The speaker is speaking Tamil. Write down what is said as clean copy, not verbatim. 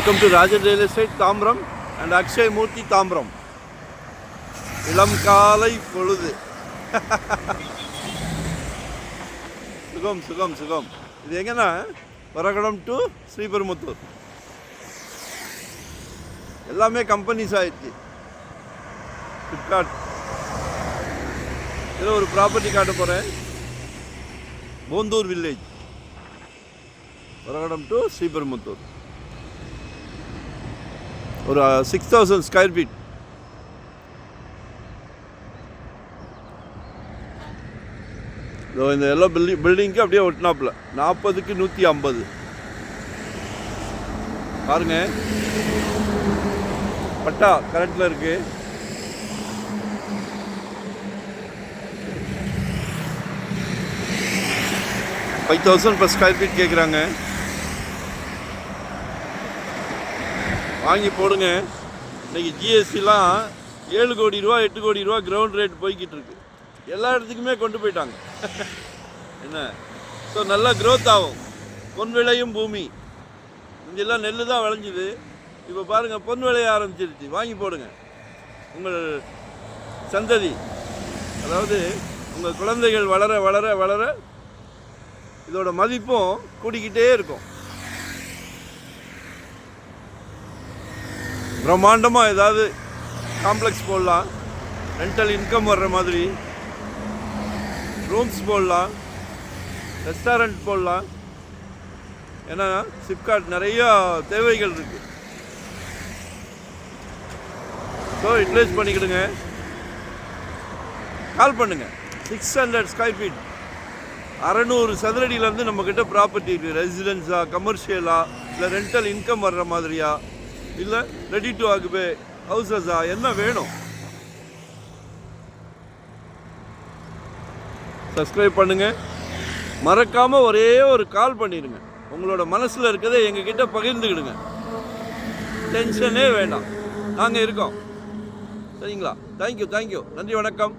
Welcome to Rajan Real Estate Tamram and Akshay Murthy Tamram. இளம் காலை பொழுது. சுகம் சுகம் சுகம். இது எங்கன்னா வரகடம் டு ஸ்ரீபெரும்புத்தூர். எல்லாமே கம்பெனிஸ் ஆயிடுச்சு. ஃப்ளிப்கார்ட். இதில் ஒரு ப்ராப்பர்ட்டி காட்ட போகிறேன். Ponthur village, Varagadam to Sriperumbudur. ஒரு 6000 ஸ்கொயர் ஃபீட். இந்த எல்லாம் பில்டிங்க்கு அப்படியே ஒட்டினாப்புல 40க்கு 150 பாருங்க. பட்டா கரெக்டில் இருக்கு. $5,000 per ஸ்கொயர் ஃபீட் கேட்குறாங்க. வாங்கி போடுங்க. இன்றைக்கி ஜிஎஸ்டிலாம் 7 கோடி ரூபா 8 கோடி ரூபா கிரவுண்ட் ரேட் போய்கிட்டு இருக்கு. எல்லா இடத்துக்குமே கொண்டு போயிட்டாங்க. என்ன ஸோ நல்லா க்ரோத் ஆகும். பொன் விளையும் பூமி. இங்கெல்லாம் நெல் தான் விளைஞ்சிது. இப்போ பாருங்கள், பொன் விளைய ஆரம்பிச்சிருச்சு. வாங்கி போடுங்க. உங்கள் சந்ததி, அதாவது உங்கள் குழந்தைகள் வளர வளர வளர இதோட மதிப்பும் கூடிக்கிட்டே இருக்கும். பிரம்மாண்டமாக ஏதாவது காம்ப்ளெக்ஸ் போடலாம், ரெண்டல் இன்கம் வர்ற மாதிரி ரூம்ஸ் போடலாம், ரெஸ்டாரண்ட் போடலாம். ஏன்னா ஃப்ளிப்கார்ட் நிறையா தேவைகள் இருக்குது. So utilise பண்ணிக்கிடுங்க. கால் பண்ணுங்கள். 600 ஸ்கொயர் ஃபீட், 600 சதுரடியிலேருந்து நம்மக்கிட்ட ப்ராப்பர்ட்டி இருக்குது. ரெசிடென்ஸா, கமர்ஷியலா, இல்லை ரெண்டல் இன்கம் வர்ற மாதிரியா, இல்லை ரெடி டு ஆக்குபே ஹவுசஸா, என்ன வேணும்? சப்ஸ்கிரைப் பண்ணுங்கள். மறக்காமல் ஒரே ஒரு கால் பண்ணிடுங்க. உங்களோட மனசில் இருக்கிறத எங்ககிட்ட பகிர்ந்துக்கிடுங்க. டென்ஷனே வேண்டாம், நாங்கள் இருக்கோம். சரிங்களா? தேங்க்யூ. நன்றி, வணக்கம்.